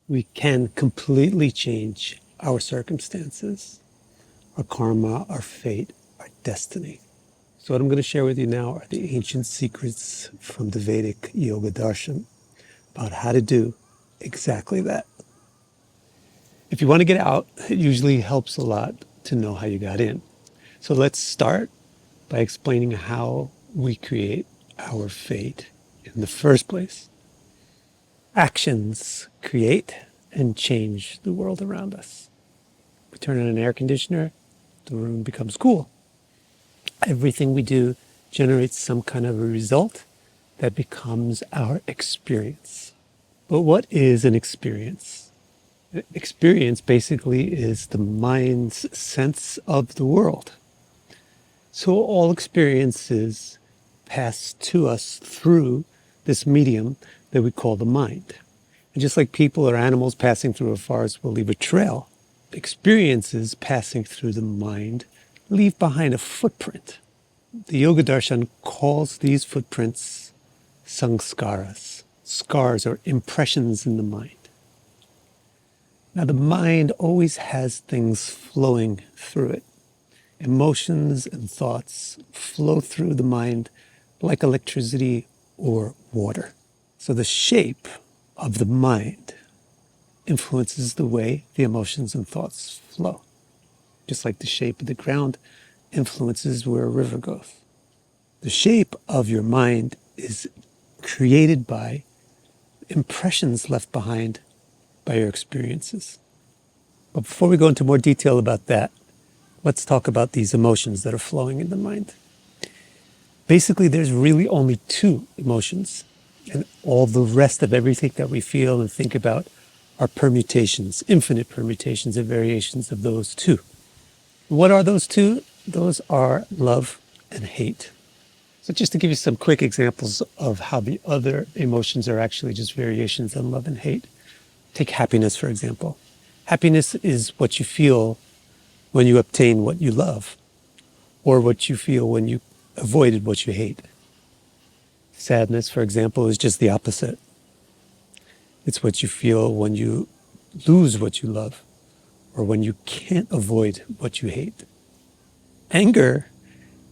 We can completely change our circumstances, our karma, our fate, our destiny. So what I'm going to share with you now are the ancient secrets from the Vedic Yoga-darśan about how to do exactly that. If you want to get out, it usually helps a lot to know how you got in. So let's start by explaining how we create our fate in the first place. Actions create and change the world around us. We turn on an air conditioner, the room becomes cool. Everything we do generates some kind of a result that becomes our experience. But what is an experience? Experience basically is the mind's sense of the world. So all experiences pass to us through this medium that we call the mind. And just like people or animals passing through a forest will leave a trail, experiences passing through the mind leave behind a footprint. The Yoga-darśan calls these footprints Saṁskāras, scars or impressions in the mind. Now the mind always has things flowing through it. Emotions and thoughts flow through the mind like electricity or water. So the shape of the mind influences the way the emotions and thoughts flow. Just like the shape of the ground influences where a river goes. The shape of your mind is created by impressions left behind by your experiences. But before we go into more detail about that, let's talk about these emotions that are flowing in the mind. Basically, there's really only two emotions, and all the rest of everything that we feel and think about are permutations, infinite permutations and variations of those two. What are those two? Those are love and hate. So just to give you some quick examples of how the other emotions are actually just variations on love and hate. Take happiness, for example. Happiness is what you feel when you obtain what you love, or what you feel when you avoided what you hate. Sadness, for example, is just the opposite. It's what you feel when you lose what you love, or when you can't avoid what you hate. Anger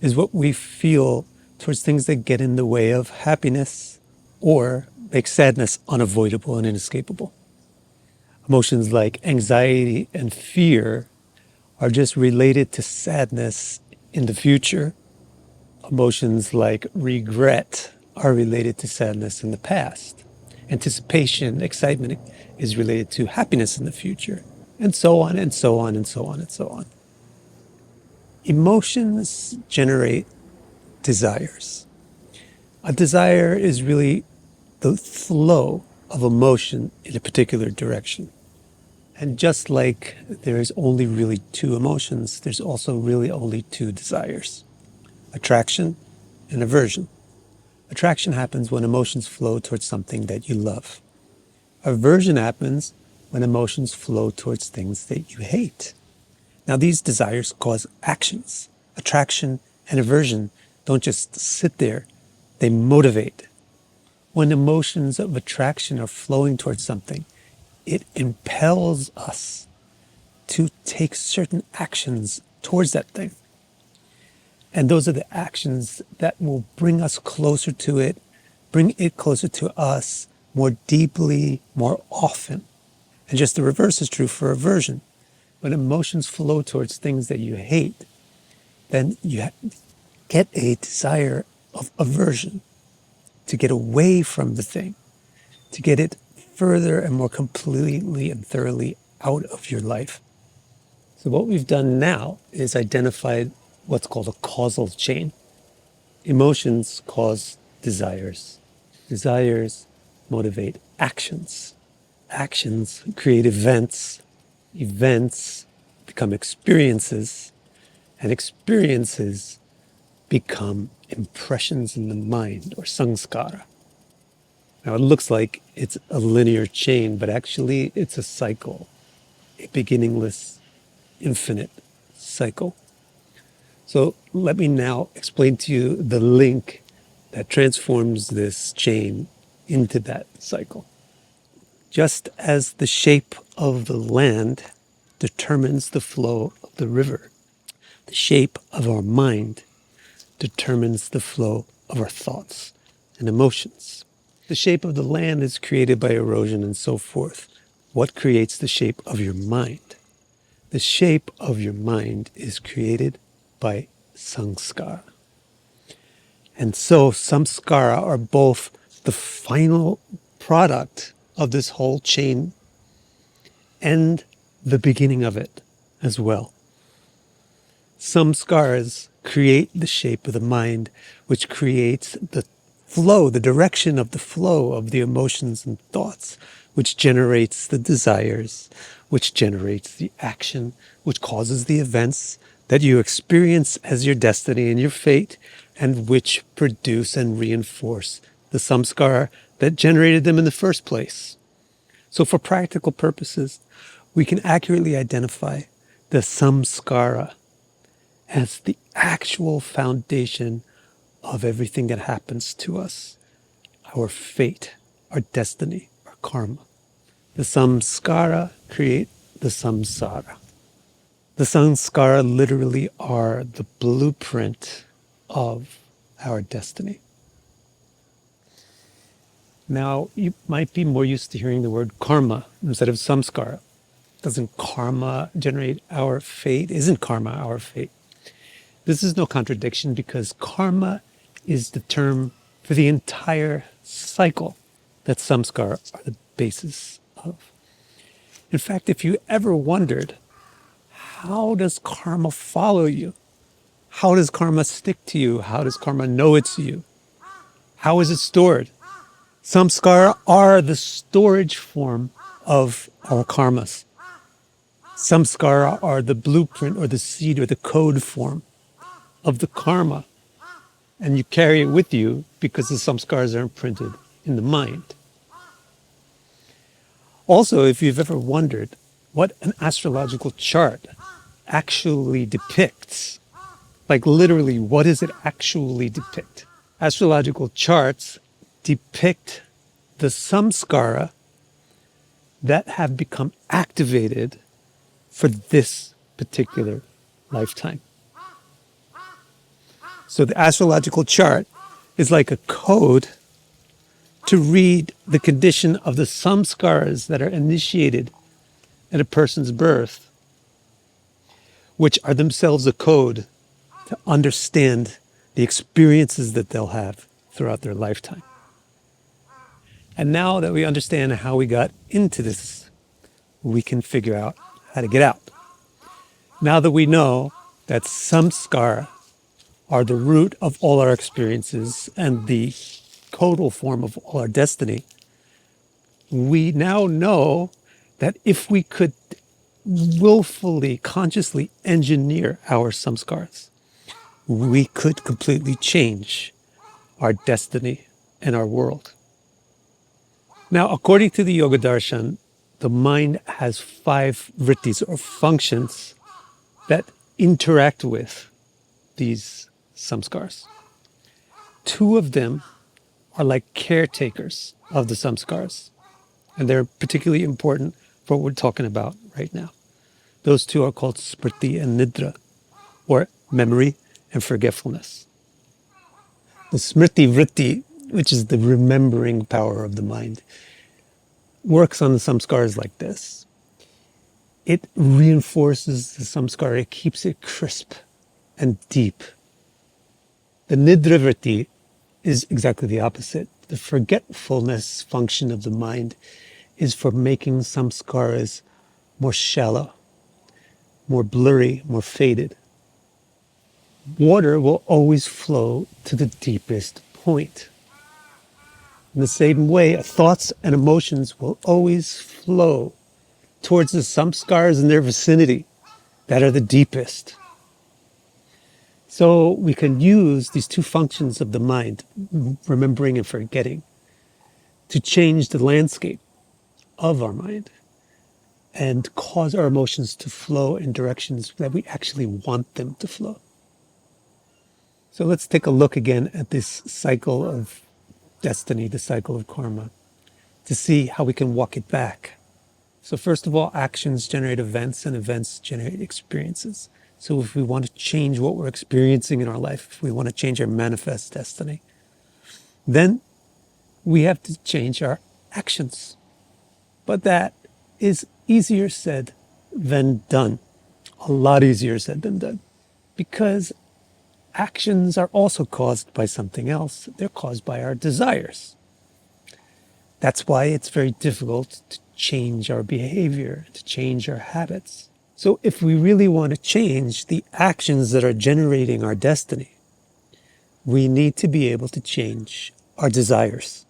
is what we feel towards things that get in the way of happiness or make sadness unavoidable and inescapable. Emotions like anxiety and fear are just related to sadness in the future. Emotions like regret are related to sadness in the past. Anticipation, excitement is related to happiness in the future, and so on and so on and so on and so on. Emotions generate desires. A desire is really the flow of emotion in a particular direction. And just like there's only really two emotions, there's also really only two desires: attraction and aversion. Attraction happens when emotions flow towards something that you love. Aversion happens when emotions flow towards things that you hate. Now, these desires cause actions. Attraction and aversion don't just sit there, they motivate. When emotions of attraction are flowing towards something, it impels us to take certain actions towards that thing. And those are the actions that will bring us closer to it, bring it closer to us more deeply, more often. And just the reverse is true for aversion. When emotions flow towards things that you hate, then you get a desire of aversion, to get away from the thing, to get it further and more completely and thoroughly out of your life. So what we've done now is identified what's called a causal chain. Emotions cause desires. Desires motivate actions. Actions create events. Events become experiences. And experiences become impressions in the mind, or Saṁskāra. Now it looks like it's a linear chain, but actually it's a cycle, a beginningless, infinite cycle. So let me now explain to you the link that transforms this chain into that cycle. Just as the shape of the land determines the flow of the river, the shape of our mind determines the flow of our thoughts and emotions. The shape of the land is created by erosion and so forth. What creates the shape of your mind? The shape of your mind is created by Saṁskāra. And so Saṁskāra are both the final product of this whole chain and the beginning of it as well. Saṁskāras create the shape of the mind, which creates the flow, the direction of the flow of the emotions and thoughts, which generates the desires, which generates the action, which causes the events that you experience as your destiny and your fate, and which produce and reinforce the samskara that generated them in the first place. So for practical purposes, we can accurately identify the samskara as the actual foundation of everything that happens to us, our fate, our destiny, our karma. The samskara create the samsara. The samskara literally are the blueprint of our destiny. Now, you might be more used to hearing the word karma instead of samskara. Doesn't karma generate our fate? Isn't karma our fate? This is no contradiction because karma is the term for the entire cycle that samskara are the basis of. In fact, if you ever wondered, how does karma follow you? How does karma stick to you? How does karma know it's you? How is it stored? Samskara are the storage form of our karmas. Samskara are the blueprint or the seed or the code form of the karma. And you carry it with you because the samskaras are imprinted in the mind. Also, if you've ever wondered what an astrological chart actually depicts, like literally, what does it actually depict? Astrological charts depict the samskara that have become activated for this particular lifetime. So the astrological chart is like a code to read the condition of the samskaras that are initiated at a person's birth, which are themselves a code to understand the experiences that they'll have throughout their lifetime. And now that we understand how we got into this, we can figure out how to get out. Now that we know that samskara are the root of all our experiences and the total form of all our destiny, we now know that if we could willfully, consciously engineer our samskaras, we could completely change our destiny and our world. Now, according to the Yoga-darśan, the mind has 5 vrittis or functions that interact with these samskaras. 2 of them are like caretakers of the samskaras, and they're particularly important for what we're talking about right now. Those 2 are called smriti and nidra, or memory and forgetfulness. The smriti vritti, which is the remembering power of the mind, works on the samskaras like this. It reinforces the samskara, it keeps it crisp and deep. The nidra vritti is exactly the opposite. The forgetfulness function of the mind is for making samskaras more shallow, more blurry, more faded. Water will always flow to the deepest point. In the same way, thoughts and emotions will always flow towards the samskaras in their vicinity that are the deepest. So we can use these 2 functions of the mind, remembering and forgetting, to change the landscape of our mind and cause our emotions to flow in directions that we actually want them to flow. So let's take a look again at this cycle of destiny, the cycle of karma. to see how we can walk it back. So first of all, actions generate events and events generate experiences. So if we want to change what we're experiencing in our life, if we want to change our manifest destiny, then we have to change our actions. But that is easier said than done. A lot easier said than done. Because actions are also caused by something else. They're caused by our desires. That's why it's very difficult to change our behavior, to change our habits. So if we really want to change the actions that are generating our destiny, we need to be able to change our desires.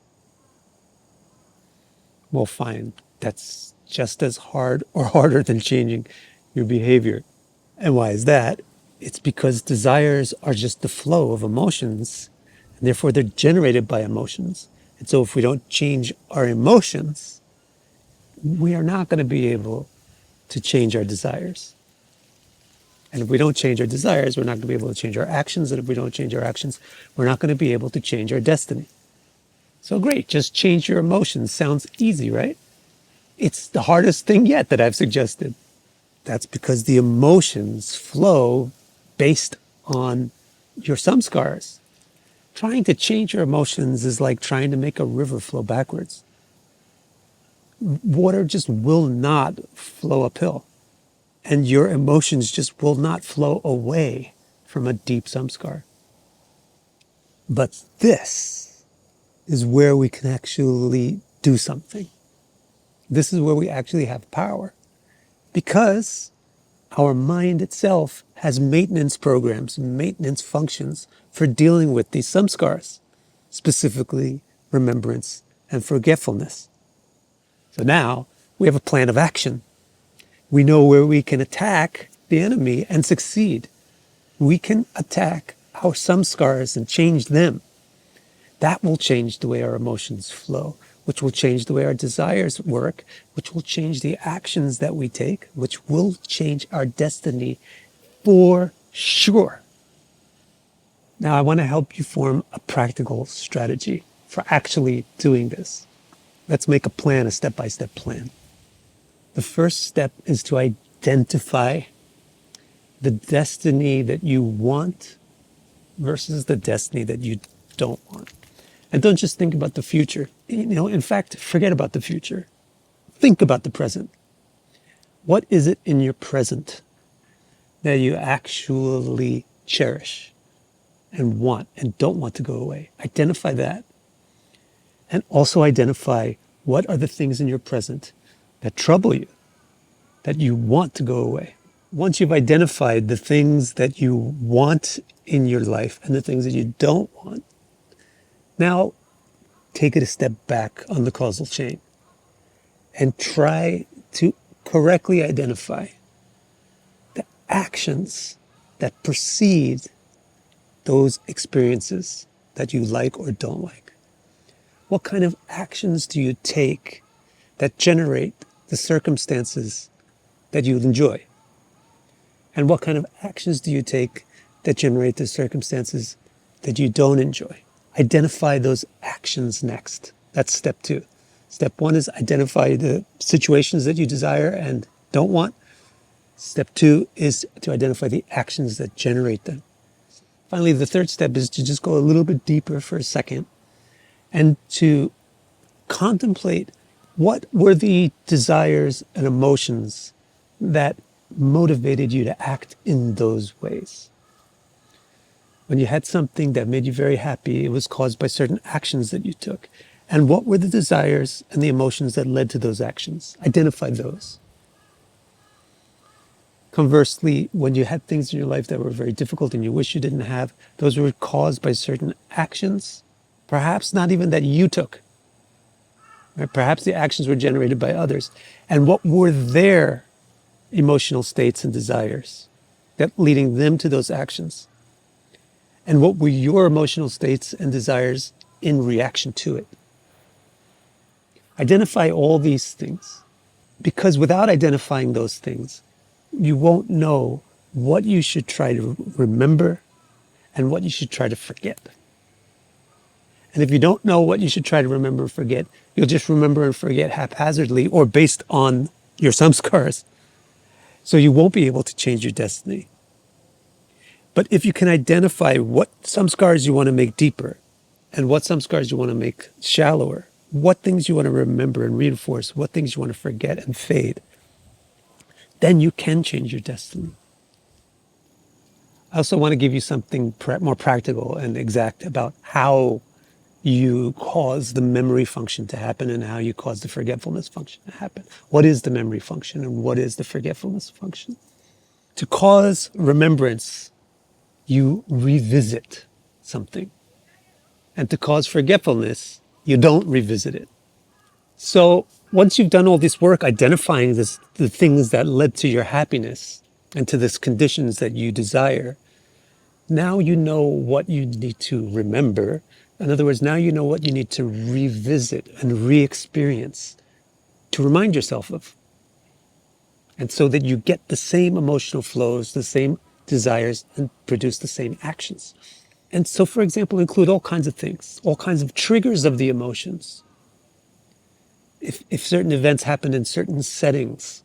Well, fine. That's just as hard or harder than changing your behavior. And why is that? It's because desires are just the flow of emotions, and therefore they're generated by emotions. And so if we don't change our emotions, we are not going to be able to change our desires. And if we don't change our desires, we're not going to be able to change our actions. And if we don't change our actions, we're not going to be able to change our destiny. So great, just change your emotions. Sounds easy, right? It's the hardest thing yet that I've suggested. That's because the emotions flow based on your samskaras. Trying to change your emotions is like trying to make a river flow backwards. Water just will not flow uphill. And your emotions just will not flow away from a deep samskara. But this is where we can actually do something. This is where we actually have power. Because our mind itself has maintenance programs, maintenance functions for dealing with these samskaras, specifically remembrance and forgetfulness. So now we have a plan of action. We know where we can attack the enemy and succeed. We can attack our samskaras and change them. That will change the way our emotions flow, which will change the way our desires work, which will change the actions that we take, which will change our destiny for sure. Now, I want to help you form a practical strategy for actually doing this. Let's make a plan, a step-by-step plan. The first step is to identify the destiny that you want versus the destiny that you don't want. And don't just think about the future. In fact, forget about the future. Think about the present. What is it in your present that you actually cherish and want and don't want to go away? Identify that. And also identify what are the things in your present that trouble you, that you want to go away. Once you've identified the things that you want in your life and the things that you don't want, now take it a step back on the causal chain and try to correctly identify the actions that precede those experiences that you like or don't like. What kind of actions do you take that generate the circumstances that you enjoy? And what kind of actions do you take that generate the circumstances that you don't enjoy? Identify those actions next. That's step 2. Step 1 is identify the situations that you desire and don't want. Step 2 is to identify the actions that generate them. Finally, the third step is to just go a little bit deeper for a second and to contemplate what were the desires and emotions that motivated you to act in those ways. When you had something that made you very happy, it was caused by certain actions that you took. And what were the desires and the emotions that led to those actions? Identify those. Conversely, when you had things in your life that were very difficult and you wish you didn't have, those were caused by certain actions, perhaps not even that you took. Right? Perhaps the actions were generated by others. And what were their emotional states and desires that leading them to those actions? And what were your emotional states and desires in reaction to it? Identify all these things, because without identifying those things, you won't know what you should try to remember and what you should try to forget. And if you don't know what you should try to remember and forget, you'll just remember and forget haphazardly or based on your samskaras. So you won't be able to change your destiny. But if you can identify what samskaras you want to make deeper and what samskaras you want to make shallower, what things you want to remember and reinforce, what things you want to forget and fade, then you can change your destiny. I also want to give you something more practical and exact about how you cause the memory function to happen and how you cause the forgetfulness function to happen. What is the memory function and what is the forgetfulness function? To cause remembrance, you revisit something. And to cause forgetfulness, you don't revisit it. So once you've done all this work identifying the things that led to your happiness and to the conditions that you desire, now you know what you need to remember. In other words, now you know what you need to revisit and re-experience to remind yourself of. And so that you get the same emotional flows, the same desires, and produce the same actions. And so, for example, include all kinds of things, all kinds of triggers of the emotions. If certain events happen in certain settings,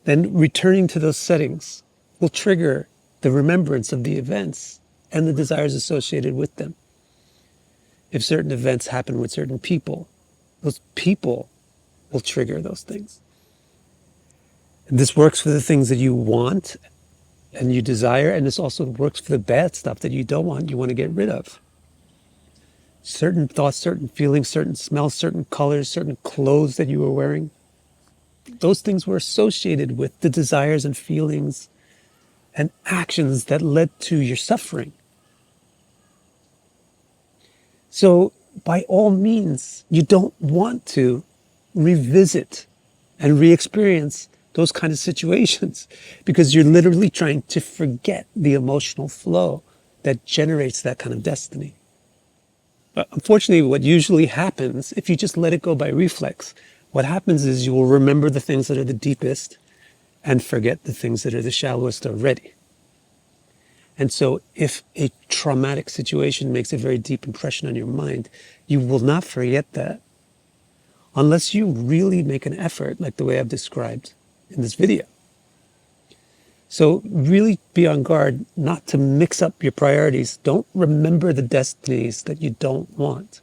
then returning to those settings will trigger the remembrance of the events and the desires associated with them. If certain events happen with certain people, those people will trigger those things. And this works for the things that you want and you desire, and this also works for the bad stuff that you don't want, you want to get rid of. Certain thoughts, certain feelings, certain smells, certain colors, certain clothes that you were wearing, those things were associated with the desires and feelings and actions that led to your suffering. So by all means, you don't want to revisit and re-experience those kind of situations because you're literally trying to forget the emotional flow that generates that kind of destiny. But unfortunately, what usually happens, if you just let it go by reflex, what happens is you will remember the things that are the deepest and forget the things that are the shallowest already. And so if a traumatic situation makes a very deep impression on your mind, you will not forget that unless you really make an effort, like the way I've described in this video. So really be on guard not to mix up your priorities. Don't remember the destinies that you don't want.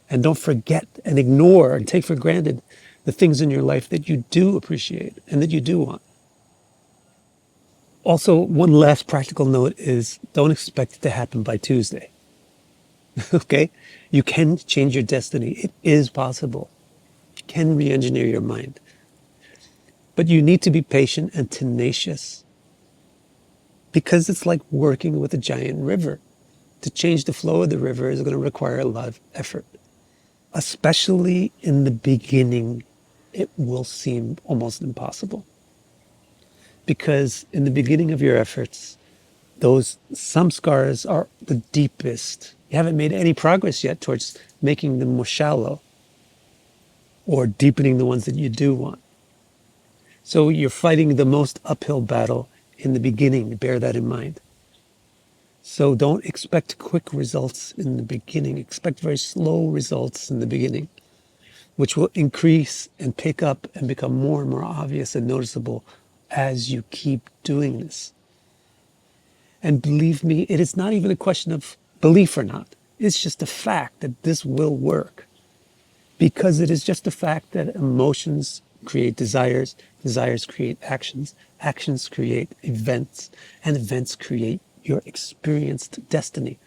And don't forget and ignore and take for granted the things in your life that you do appreciate and that you do want. Also, one last practical note is don't expect it to happen by Tuesday. Okay? You can change your destiny. It is possible. You can re-engineer your mind. But you need to be patient and tenacious because it's like working with a giant river. To change the flow of the river is going to require a lot of effort. Especially in the beginning, it will seem almost impossible. Because in the beginning of your efforts, those samskaras are the deepest. You haven't made any progress yet towards making them more shallow or deepening the ones that you do want. So you're fighting the most uphill battle in the beginning. Bear that in mind. So don't expect quick results in the beginning. Expect very slow results in the beginning, which will increase and pick up and become more and more obvious and noticeable as you keep doing this. And believe me, it is not even a question of belief or not. It's just a fact that this will work. Because it is just a fact that emotions create desires, desires create actions, actions create events, and events create your experienced destiny.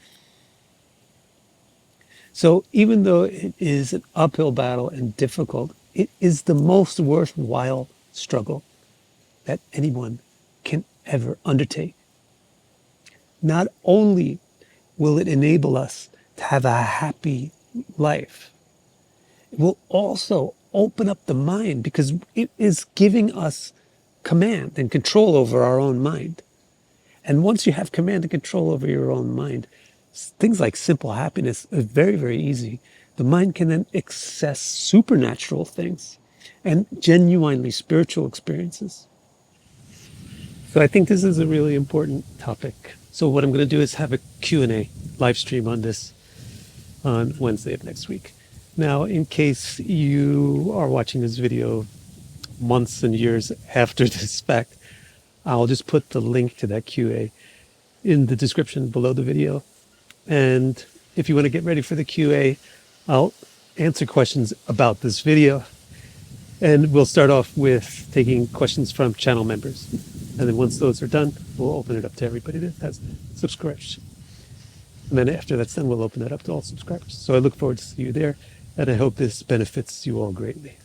So even though it is an uphill battle and difficult, it is the most worthwhile struggle that anyone can ever undertake. Not only will it enable us to have a happy life, it will also open up the mind because it is giving us command and control over our own mind. And once you have command and control over your own mind, things like simple happiness are very, very easy. The mind can then access supernatural things and genuinely spiritual experiences. So I think this is a really important topic. So what I'm going to do is have a Q&A live stream on this on Wednesday of next week. Now, in case you are watching this video months and years after this fact, I'll just put the link to that QA in the description below the video. And if you want to get ready for the QA, I'll answer questions about this video. And we'll start off with taking questions from channel members. And then once those are done, we'll open it up to everybody that has subscribers. And then after that's done, we'll open that up to all subscribers. So I look forward to see you there, and I hope this benefits you all greatly.